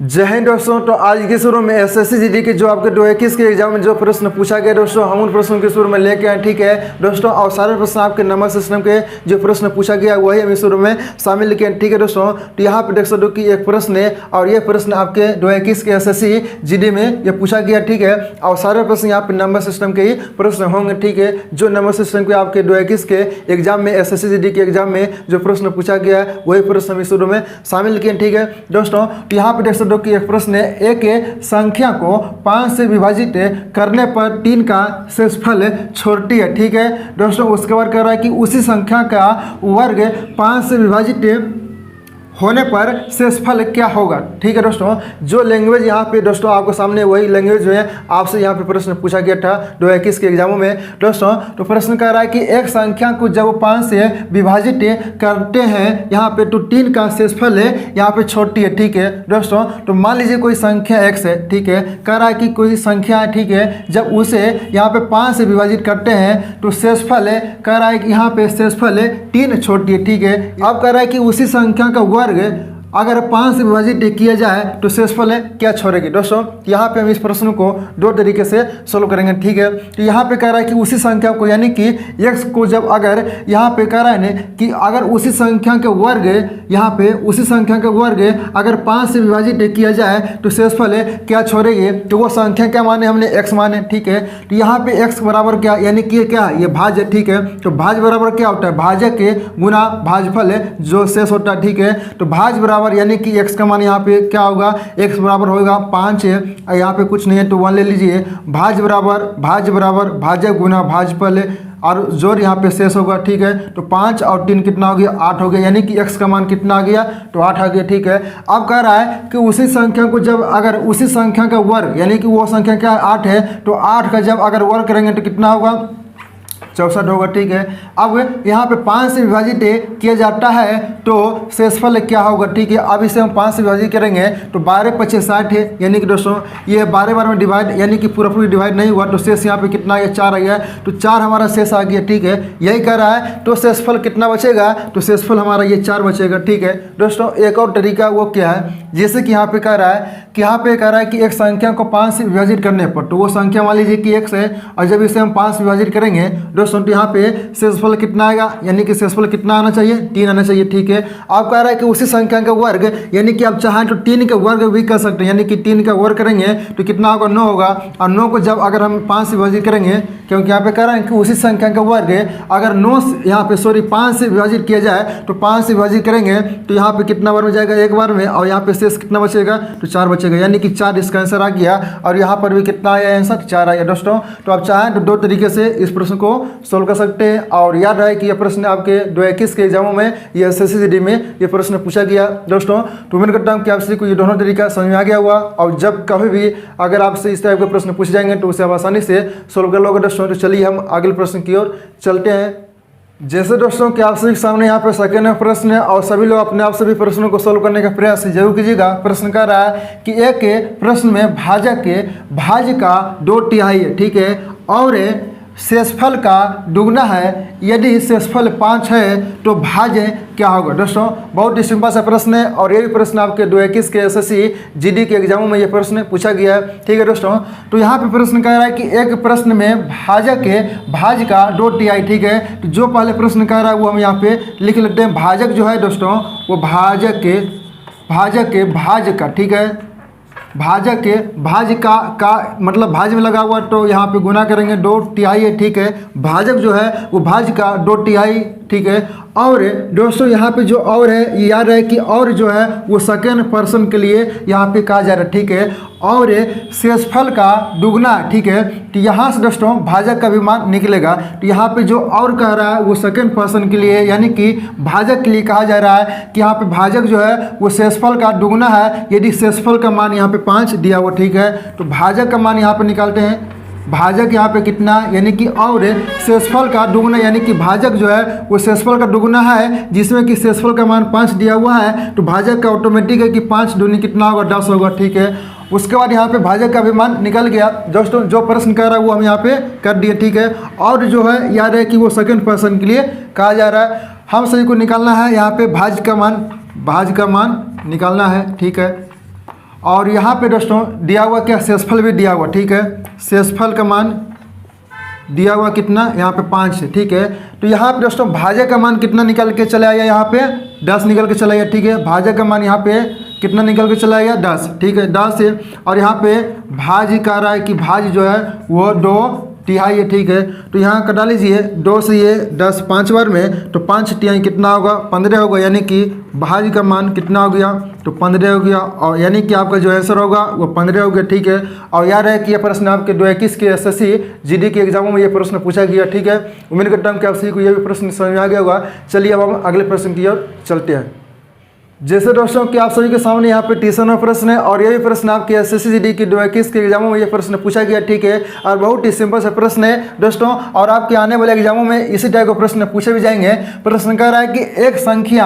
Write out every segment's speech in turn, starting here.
जय हिंद दोस्तों। तो आज के शुरू में एसएससी जीडी के जो आपके 2021 के एग्जाम में जो प्रश्न पूछा गया दोस्तों, हम उन प्रश्नों के शुरू में लेके आए। ठीक है दोस्तों, और सारे प्रश्न आपके नंबर सिस्टम के जो प्रश्न पूछा गया वही हम इस शुरू में शामिल किए। ठीक है दोस्तों, तो यहाँ पे देख सकते हो कि एक प्रश्न है और ये प्रश्न आपके 2021 के एसएससी जीडी में ये पूछा गया। ठीक है, और सारे प्रश्न यहाँ पे नंबर सिस्टम के ही प्रश्न होंगे। ठीक है, जो नंबर सिस्टम के आपके 2021 के एग्जाम में एसएससी जीडी के एग्जाम में जो प्रश्न पूछा गया है वही प्रश्न हम इस शुरू में शामिल किए। ठीक है दोस्तों, तो यहाँ पे देख सकते हो कि एक प्रश्न है, एक संख्या को 5 से विभाजित करने पर 3 का शेषफल छोटी है। ठीक है दोस्तों, उसके बाद कह रहा है कि उसी संख्या का वर्ग 5 से विभाजित होने पर शेषफल क्या होगा। ठीक है दोस्तों, जो लैंग्वेज यहाँ पे दोस्तों आपको सामने वही लैंग्वेज जो है आपसे यहाँ पे प्रश्न पूछा गया था 2021 के एग्जामों में दोस्तों। तो प्रश्न कह रहा है कि एक संख्या को जब 5 से विभाजित करते हैं यहाँ पे तो 3 का शेषफल है यहाँ पे छोटी है। ठीक है दोस्तों, तो मान लीजिए कोई संख्या x है। ठीक है, कह रहा है कि कोई संख्या है। ठीक है, जब उसे यहाँ पे 5 से विभाजित करते हैं तो शेषफल है, कह रहा है कि यहाँ पे शेषफल है 3 छोटी है। ठीक है, अब कह रहा है कि उसी संख्या का वर्ग अगर 5 से विभाजित किया जाए तो शेषफल है क्या छोड़ेगी। दोस्तों यहाँ पे हम इस प्रश्न को 2 तरीके से सोल्व करेंगे। ठीक है, तो यहाँ पे कह रहा है कि उसी संख्या को यानी कि x को जब अगर यहाँ पे कह रहा है ना कि अगर उसी संख्या के वर्ग यहाँ पे उसी संख्या का वर्ग अगर 5 से विभाजित किया जाए तो शेषफल है क्या छोड़ेगी। तो वो संख्या क्या माने हमने x माने। ठीक है, तो यहाँ पे x बराबर क्या यानी कि क्या है ये भाज्य। ठीक है, तो भाज्य बराबर क्या होता है भाजक के गुना भाजफल है जो शेष होता है। ठीक है, तो भाज्य बराबर यानी कि x का मान यहाँ पे क्या होगा x बराबर होगा 5 है, यहाँ पे कुछ नहीं है तो 1 ले लीजिए। भाज्य बराबर भाजक गुना भाजफल और जोड़ यहाँ पे शेष होगा। ठीक है, तो 5 और 3 कितना हो गया 8 हो गया, यानी कि x का मान कितना आ गया तो 8 आ गया। ठीक है, अब कह रहा है कि उसी संख्या को जब अगर उसी संख्या का वर्ग यानी कि वो संख्या क्या 8 है तो 8 का जब अगर वर्ग करेंगे तो कितना होगा 64 होगा। ठीक है, अब यहाँ पे 5 से विभाजित किया जाता है तो शेषफल क्या होगा। ठीक है, अब इसे हम 5 से विभाजित करेंगे तो 12 × 5 = 60 है, यानी कि दोस्तों ये 12 में डिवाइड यानी कि पूरा डिवाइड नहीं हुआ तो शेष यहाँ पे कितना आ गया 4 आ गया, तो 4 हमारा शेष आ गया। ठीक है, यही कह रहा है तो शेषफल कितना बचेगा तो शेषफल हमारा ये 4 बचेगा। ठीक है दोस्तों, एक और तरीका वो क्या है, जैसे कि यहाँ पे कह रहा है कि एक संख्या को 5 से विभाजित करने पर तो वो संख्या मान लीजिए कि x है और जब इसे हम 5 से विभाजित करेंगे दोस्तों तो यहाँ पे शेषफल कितना आएगा यानी कि शेषफल कितना आना चाहिए 3 आना चाहिए। ठीक है, आप कह रहा है कि उसी संख्या का वर्ग यानी कि आप चाहें तो 3 का वर्ग भी कर सकते हैं, यानी कि 3 का वर्ग करेंगे तो कितना होगा 9 होगा, और 9 को जब अगर हम 5 से विभाजित करेंगे क्योंकि यहाँ पे कह रहे हैं कि उसी संख्या का वर्ग अगर 5 से विभाजित किया जाए तो 5 से विभाजित करेंगे तो यहाँ पे कितना बार में जाएगा एक बार में, और यहाँ पे शेष कितना बचेगा तो 4 बचेगा, यानी कि 4 इसका आंसर आ गया। और यहाँ पर भी कितना आया आंसर 4 आया दोस्तों। तो आप चाहें तो 2 तरीके से इस प्रश्न को सोल्व कर सकते हैं, और याद रहे कि यह प्रश्न आपके 2021 के एग्जामों में ये एसएससी जीडी में ये प्रश्न पूछा गया दोस्तों। तो उम्मीद करता हूँ कि आपसे को ये दोनों तरीका समझ में आ गया हुआ, और जब कभी भी अगर आपसे इस टाइप के प्रश्न पूछे जाएंगे तो उसे आप आसानी से सोल्व कर लोगे दोस्तों। तो चलिए हम अगले प्रश्न की ओर चलते हैं। जैसे दोस्तों कि आप सभी सामने यहाँ पे सेकेंड प्रश्न है, और सभी लोग अपने आप सभी प्रश्नों को सोल्व करने का प्रयास जरूर कीजिएगा। प्रश्न कर रहा है कि एक प्रश्न में भाजक के भाज्य का 2/3 है। ठीक है, और शेषफल का दुगना है, यदि शेषफल 5 है तो भाज्य क्या होगा। दोस्तों बहुत ही सिंपल सा प्रश्न है, और ये भी प्रश्न आपके 2021 के एसएससी जीडी के एग्जामों में ये प्रश्न पूछा गया है। ठीक है दोस्तों, तो यहाँ पे प्रश्न कह रहा है कि एक प्रश्न में भाजक के भाज्य का 2/3। ठीक है, तो जो पहले प्रश्न कह रहा है वो हम यहाँ पे लिख लेते हैं। भाजक जो है दोस्तों वो भाजक के भाज्य का, ठीक है, भाजक के भाज्य का मतलब भाज्य में लगा हुआ तो यहाँ पे गुना करेंगे 2/3 है। ठीक है, भाजक जो है वो भाज्य का 2/3। ठीक है, और दोस्तों यहाँ पे जो और है ये याद है कि और जो है वो सेकेंड पर्सन के लिए यहाँ पे कहा जा रहा है। ठीक है, और शेषफल का दुगना। ठीक है, तो यहाँ से दोस्तों भाजक का भी मान निकलेगा, तो यहाँ पे जो और कह रहा है वो सेकेंड पर्सन के लिए यानी कि भाजक के लिए कहा जा रहा है कि यहाँ पे भाजक जो है वो शेषफल का दुगना है, यदि शेषफल का मान यहाँ पे 5 दिया हुआ। ठीक है, तो भाजक का मान यहाँ पे निकालते हैं। भाजक यहाँ पे कितना यानी कि और शेषफल का दुगना, यानी कि भाजक जो है वो शेषफल का दुगना है जिसमें कि शेषफल का मान 5 दिया हुआ है, तो भाजक का ऑटोमेटिक है कि 5 दूनी कितना होगा 10 होगा। ठीक है, उसके बाद यहाँ पे भाजक का भी मान निकल गया दोस्तों। जो प्रश्न कर रहा है वो हम यहाँ पे कर दिए। ठीक है, और जो है याद है कि वो सेकेंड पर्सन के लिए कहा जा रहा है। हम सभी को निकालना है यहाँ पे भाज्य का मान निकालना है। ठीक है, और यहाँ पे दोस्तों दिया हुआ क्या, शेषफल भी दिया हुआ, ठीक है। शेषफल का मान दिया हुआ कितना, यहाँ पे 5 है, ठीक है। तो यहाँ पे दोस्तों भाज्य का मान कितना निकल के चला आया, यहाँ पे 10 निकल के चला आया, ठीक है। भाज्य का मान यहाँ पे कितना निकल के चला आया, 10, ठीक है, 10 है। और यहाँ पे भाज्य कह रहा है कि भाज्य जो है वो 2 तिहाई है, ठीक है। तो यहाँ कटा लीजिए 2 से ये 10 5 बार में, तो 5 तिहाई कितना होगा, 15 होगा, यानी कि भाज्य का मान कितना हो गया, तो 15 हो गया। और यानी कि आपका जो आंसर होगा वो 15 हो गया, ठीक है। और याद है कि यह प्रश्न आपके 2021 के SSC GD के एग्जामों में ये प्रश्न पूछा गया, ठीक है। उम्मीद करता हूँ कि आप सभी को यह भी प्रश्न समझ में आ गया होगा। चलिए अब हम अगले प्रश्न की ओर चलते हैं। जैसे दोस्तों कि आप सभी के सामने यहाँ पे ट्यूशन में प्रश्न है, और ये भी प्रश्न आपके SSC GD की 2021 के एग्जामों में ये प्रश्न पूछा गया, ठीक है। और बहुत ही सिंपल सा प्रश्न है दोस्तों, और आपके आने वाले एग्जामों में इसी टाइप के प्रश्न पूछे भी जाएंगे। प्रश्न कह रहा है कि एक संख्या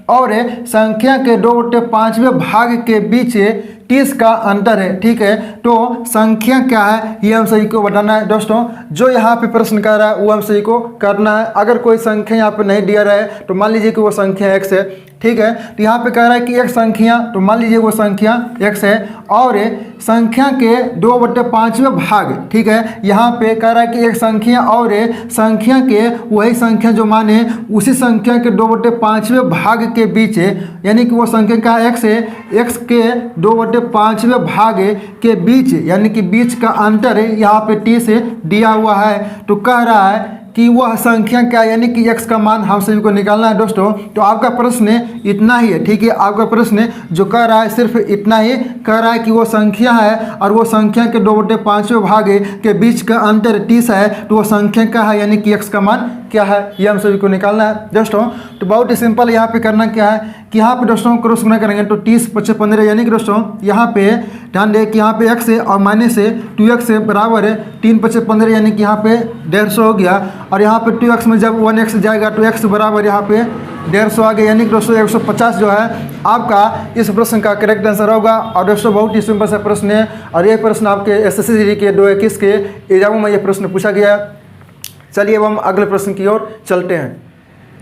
और संख्या के 2/5वें भाग के बीच 30 का अंतर है, ठीक है। तो संख्या क्या है ये हम सही को बताना है दोस्तों। जो यहाँ पे प्रश्न कर रहा है वो हम सही को करना है। अगर कोई संख्या यहाँ पे नहीं दिया रहा है तो मान लीजिए कि वो संख्या x है, ठीक है। तो यहाँ पे कह रहा है कि एक संख्या, तो मान लीजिए वो संख्या x है, और संख्या के 2/5वें भाग, ठीक है। यहाँ पे कह रहा है कि एक संख्या और संख्या के वही संख्या जो माने उसी संख्या के 2/5वें भाग के बीच, यानी कि वो संख्या का x है, x के 2/5वें भाग के बीच, यानी कि बीच का अंतर यहाँ पे 30 से दिया हुआ है। तो कह रहा है कि वह संख्या क्या, यानी कि x का मान हम सभी को निकालना है दोस्तों। तो आपका प्रश्न इतना ही है, ठीक है। आपका प्रश्न जो कह रहा है सिर्फ इतना ही कह रहा है कि वो संख्या है और वो संख्या के 2/5वें भाग के बीच का अंतर 30 है। तो वो संख्या क्या है, यानी कि x का मान क्या है, ये हम सभी को निकालना है दोस्तों। तो बहुत ही सिंपल यहाँ पे करना क्या है कि यहाँ पे दोस्तों क्रॉस गुना करेंगे तो 30 × 15, यानी कि दोस्तों यहाँ पे ध्यान दें कि यहाँ पे x है और माइनस से 2x है बराबर है 3 × 15, यानी कि यहाँ पे 150 हो गया। और यहाँ पे 2x में जब 1x जाएगा तो x बराबर यहाँ पे 150 आ गया, यानी कि दोस्तों 150 जो है आपका इस प्रश्न का करेक्ट आंसर होगा। और दोस्तों बहुत ही सिंपल सा प्रश्न है, और ये प्रश्न आपके SSC GD के 2021 के एग्जामों में ये प्रश्न पूछा गया। चलिए अब हम अगले प्रश्न की ओर चलते हैं।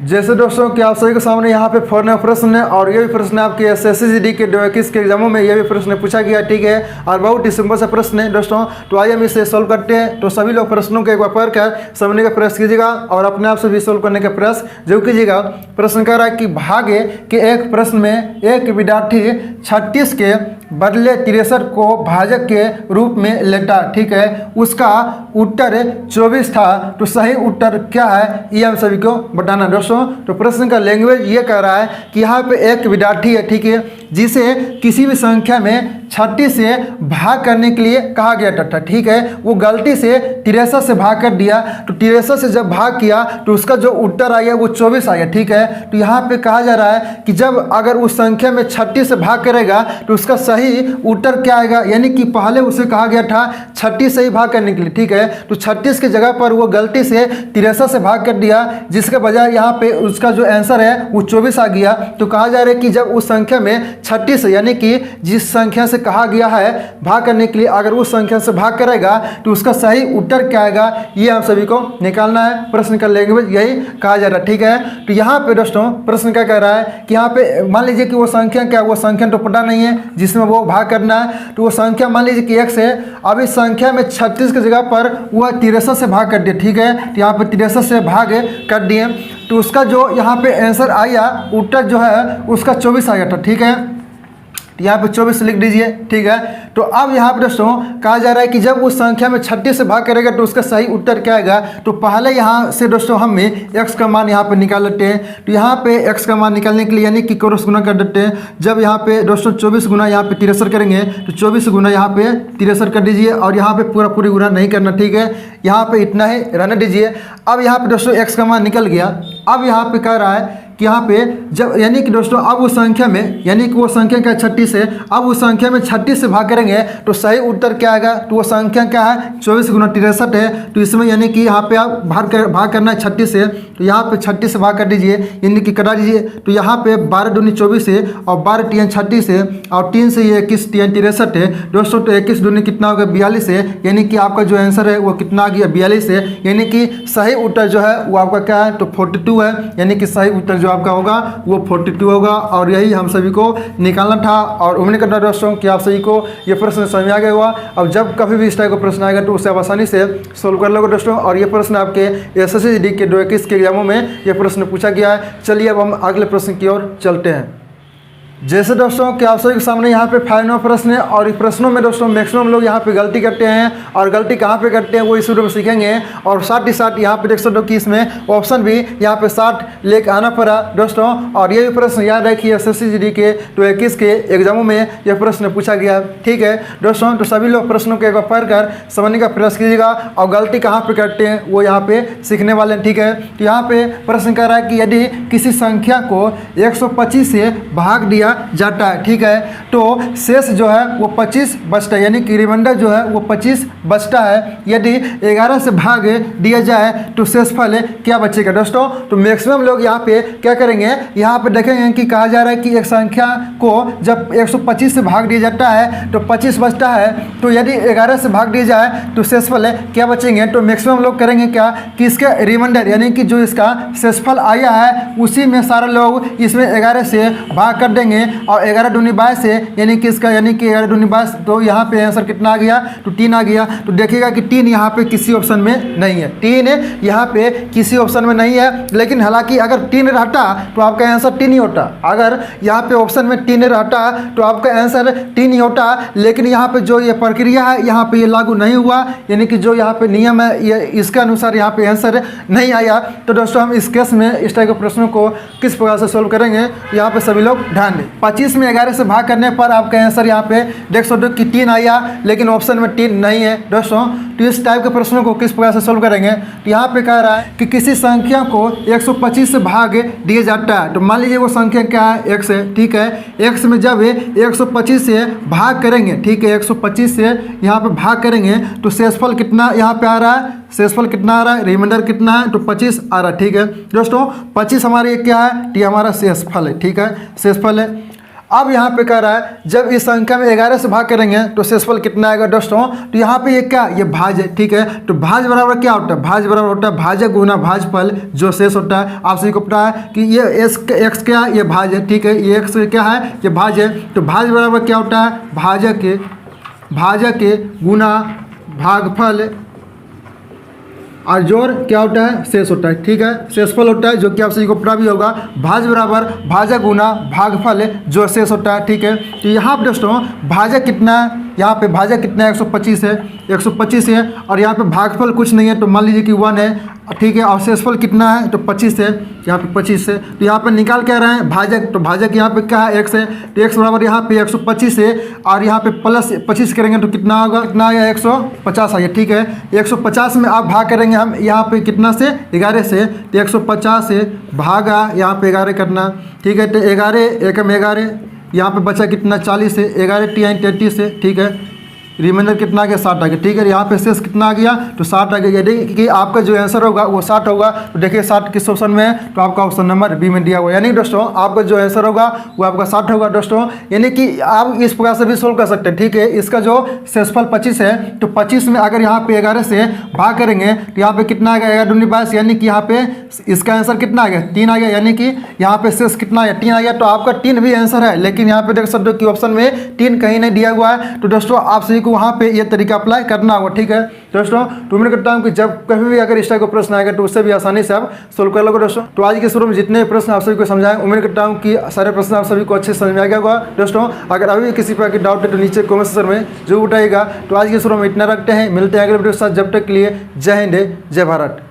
जैसे दोस्तों कि आप सभी के सामने यहाँ पे फॉरन प्रश्न है, और ये भी प्रश्न आपके SSC GD के 2021 के एग्जामों में ये भी प्रश्न पूछा गया, ठीक है। और बहुत ही सिंपल सा प्रश्न है दोस्तों। तो आइए हम इसे सोल्व करते हैं। तो सभी लोग प्रश्नों को एक बार पढ़कर समझने का प्रयास कीजिएगा और अपने आप से भी सोल्व करने का प्रयास जरूर कीजिएगा। प्रश्न कह रहा है कि भाग्य के एक प्रश्न में एक विद्यार्थी 36 के बदले 63 को भाजक के रूप में लेता, ठीक है। उसका उत्तर 24 था। तो सही उत्तर क्या है ये हम सभी को बताना दोस्तों। तो प्रश्न का लैंग्वेज ये कह रहा है कि यहाँ पे एक विद्यार्थी है, ठीक है, जिसे किसी भी संख्या में 36 से भाग करने के लिए कहा गया था, ठीक है। वो गलती से 63 से भाग कर दिया। तो 63 से जब भाग किया तो उसका जो उत्तर आया वो 24 आया, ठीक है। तो यहाँ पे कहा जा रहा है कि जब अगर उस संख्या में 36 से भाग करेगा तो उसका सही उत्तर क्या आएगा, यानी कि पहले उसे कहा गया था 36 से ही भाग करने के लिए, ठीक है। तो 36 की जगह पर वो गलती से 63 से भाग कर दिया, जिसके बजाय यहाँ पे उसका जो आंसर है वो 24 आ गया। तो कहा जा रहा है कि जब उस संख्या में 36 यानी कि जिस संख्या से कहा गया है भाग करने के लिए, अगर उस संख्या से भाग करेगा तो उसका सही उत्तर क्या आएगा ये हम सभी को निकालना है। प्रश्न का लैंग्वेज यही कहा जा रहा है, ठीक है। तो यहाँ पे दोस्तों प्रश्न क्या कह रहा है कि यहाँ पे मान लीजिए कि वो संख्या क्या, वो संख्या तो पता नहीं है जिसमें वो भाग करना है। तो वो संख्या मान लीजिए कि x है। अब इस संख्या में 36 की जगह पर वह 63 से भाग कर दिया, ठीक है। तो यहाँ पे 63 से भाग कर दिए तो उसका जो यहाँ पे आंसर आया, उत्तर जो है उसका 24 आया था, ठीक है। यहाँ पे 24 लिख दीजिए, ठीक है। तो अब यहाँ पे दोस्तों कहा जा रहा है कि जब उस संख्या में 36 से भाग करेगा तो उसका सही उत्तर क्या आएगा। तो पहले यहाँ से दोस्तों हमें x का मान यहाँ पे निकाल लेते हैं। तो यहाँ पे x का मान निकालने के लिए यानी कि क्रॉस गुना कर देते हैं। जब यहाँ पे दोस्तों 24 गुना यहाँ पे 63 करेंगे तो 24 गुना यहाँ पे 63 कर दीजिए, और यहाँ पे पूरी गुना नहीं करना, ठीक है। यहाँ पे इतना ही रहने दीजिए। अब यहाँ पे दोस्तों x का मान निकल गया। अब यहाँ पे कह रहा है कि यहाँ पे जब यानी कि दोस्तों अब उस संख्या में, यानी कि वो संख्या क्या 36 है, अब उस संख्या में 36 से भाग करेंगे तो सही उत्तर क्या आएगा। तो वो संख्या क्या है 24 गुना 63 है। तो इसमें यानी कि यहाँ पे आप भाग करना है 36 से। तो यहाँ पे 36 से भाग कर दीजिए, यानी कि कटा दीजिए। तो यहाँ पे 12 दूनी 24 है और 12 × 36 है और 3 से ये 21 × 63 है दोस्तों। तो 21 दूनी कितना होगा 42 है, यानी कि आपका जो आंसर है वो कितना आ गया 42 है। यानी कि सही उत्तर जो है वो आपका क्या है तो 42 है, यानी कि सही उत्तर जो जो आपका होगा वो 42 होगा। और यही हम सभी को निकालना था। और उम्मीद करता हूं दोस्तों कि आप सभी को ये प्रश्न समझ में आ गया हुआ। अब जब कभी भी इस टाइप का प्रश्न आएगा तो उसे आप आसानी से सोल्व कर लोगे दोस्तों। और ये प्रश्न आपके एसएससी जीडी के 2021 के एग्जामों में ये प्रश्न पूछा गया है। चलिए अब हम अगले प्रश्न की ओर चलते हैं। जैसे दोस्तों कि आप सभी के सामने यहाँ पे 5 नंबर प्रश्न है। और इस प्रश्नों में दोस्तों मैक्सिमम लोग यहाँ पे गलती करते हैं। और गलती कहाँ पे करते हैं वो इस वीडियो में सीखेंगे। और साथ ही साथ यहाँ पे देख सकते हो कि इसमें ऑप्शन भी यहाँ पे 60 लेके आना पड़ा दोस्तों। और ये भी प्रश्न याद रखिए एसएससी जीडी के 2021 के एग्जामों में यह प्रश्न पूछा गया। ठीक है दोस्तों, तो सभी लोग प्रश्नों को एक बार पढ़ कर समझने का प्रयास कीजिएगा। और गलती कहाँ पे करते हैं वो यहाँ पे सीखने वाले हैं। ठीक है, तो यहाँ पे प्रश्न कह रहा है कि यदि किसी संख्या को 125 से भाग दिया जाता है, ठीक है, तो शेष जो है वो 25 बचता है, यानी कि रिमाइंडर जो है वो 25 बचता है। यदि 11 से भाग दिया जाए तो शेषफल क्या बचेगा दोस्तों। तो मैक्सिमम लोग यहाँ पे क्या करेंगे, यहाँ पे देखेंगे कि कहा जा रहा है कि एक संख्या को जब 125 से भाग दिया जाता है तो 25 बचता है। तो यदि 11 से भाग दिया जाए तो शेषफल क्या बचेंगे। तो मैक्सिमम लोग करेंगे क्या कि इसका रिमाइंडर यानी कि जो इसका शेषफल आया है उसी में सारे लोग इसमें 11 से भाग कर देंगे। और 11 दूनी 22 है, यानी कि इसका यानी कि 11 दूनी 22, तो यहाँ पे आंसर कितना आ गया, तो 3 आ गया। तो देखिएगा कि 3 यहाँ पे किसी ऑप्शन में नहीं है, 3 यहाँ पे किसी ऑप्शन में नहीं है। लेकिन हालांकि अगर 3 रहता तो आपका आंसर 3 ही होता। अगर यहाँ पे ऑप्शन में 3 रहता तो आपका आंसर 3 ही होता। लेकिन यहाँ पे जो ये प्रक्रिया है यहाँ पे ये लागू नहीं हुआ, यानी कि जो यहाँ पे नियम है ये इसके अनुसार यहाँ पे आंसर नहीं आया। तो दोस्तों हम इस केस में इस टाइप के प्रश्नों को किस प्रकार से सोल्व करेंगे यहाँ पे सभी लोग ध्यान दें। 25 में 11 से भाग करने पर आपका आंसर यहाँ पे देख सकते हो कि 3 आया, लेकिन ऑप्शन में 3 नहीं है दोस्तों। तो इस टाइप के प्रश्नों को किस प्रकार से सोल्व करेंगे, तो यहाँ पे कह रहा है कि किसी संख्या को 125 से भाग दिया जाता है। तो मान लीजिए वो संख्या क्या है, x है, ठीक है। x में जब 125 से भाग करेंगे, ठीक है, 125 से यहाँ पे भाग करेंगे तो शेषफल कितना यहाँ पे आ रहा है, शेषफल कितना आ रहा है, रिमाइंडर कितना है, तो 25 आ रहा है। ठीक है दोस्तों, 25 हमारे क्या है, ये हमारा शेषफल है। ठीक है, शेषफल है। अब यहाँ पे कह रहा है जब इस संख्या में 11 से भाग करेंगे तो शेषफल कितना आएगा दोस्तों। तो यहाँ पे ये क्या, ये भाज्य है। ठीक है, तो भाज्य बराबर क्या होता है, भाज्य बराबर होता है भाज्य गुना भाजफल जो शेष होता है। आप सभी को पता है कि ये एक्स क्या है, ये भाज्य है। ठीक है, ये एक्स क्या है, ये भाज्य है। तो भाज्य बराबर क्या होता है, भाज्य के गुना भागफल और जोड़ क्या होता है, शेष होता है। ठीक है, शेषफल होता है, जो कि आप सभी को पता भी होगा। भाज्य बराबर भाज्य गुना भागफल जो शेष होता है। ठीक है, तो यहाँ पर दोस्तों भाज्य कितना है, यहाँ पे भाज्य कितना है, 125 है, 125 है। और यहाँ पे भागफल कुछ नहीं है तो मान लीजिए कि 1 है। ठीक है, और शेषफल कितना है, तो 25 है, यहाँ पे 25 है। तो यहाँ पे निकाल क्या रहे हैं, भाजक, तो भाजक यहाँ पे क्या है, x है। तो x बराबर यहाँ पे 125 है और यहाँ पे प्लस 25 करेंगे तो कितना होगा, कितना आया, 150 आया। ठीक है, 150 में आप भाग करेंगे हम यहाँ पे कितना से, 11 से। तो 150 से भागा यहाँ पे 11 करना। ठीक है, तो 11 एकम 11, यहाँ पे बचा कितना, 40 से, 11 × 33 से। ठीक है, रिमाइंडर कितना आ गया, 60 आ गया। ठीक है, यहाँ पे शेष कितना आ गया, तो 60 आ गया। यदि कि आपका जो आंसर होगा वो 60 होगा। तो देखिए 60 किस ऑप्शन में है, तो आपका ऑप्शन नंबर बी में दिया हुआ। यानी दोस्तों आपका जो आंसर होगा वो आपका 60 होगा दोस्तों। यानी कि आप इस प्रकार से भी सोल्व कर सकते हैं। ठीक है, इसका जो शेषफल 25 है तो 25 में अगर यहाँ पे 11 से भाग करेंगे तो यहाँ पे कितना आ गया, 11 दूनी 22, यानी कि यहाँ पे इसका आंसर कितना आ गया, 3 आ गया। यानी कि यहाँ पे शेष कितना आ गया, 3 आ गया। तो आपका 3 भी आंसर है, लेकिन यहाँ पे देख सकते हो कि ऑप्शन में 3 कहीं नहीं दिया हुआ है। तो दोस्तों आप सभी वहाँ पे ये तरीका अप्लाई करना होगा। ठीक है दोस्तों, तो उम्मीद करता हूँ कि जब कभी भी अगर इस टाइप का प्रश्न आएगा तो उससे भी आसानी से आप सोल्व कर लोगे दोस्तों। तो आज के शुरू में जितने प्रश्न आप सभी को समझाएं, उम्मीद करता हूँ कि सारे प्रश्न आप सभी को अच्छे से समझ में आ गया होगा दोस्तों। अगर अभी किसी प्रकार की डाउट है तो नीचे कमेंट सेक्शन में जरूर उठाइएगा। तो आज के शुरू में इतना रखते हैं, मिलते हैं अगले वीडियो के साथ। जब तक के लिए जय हिंद, जय भारत।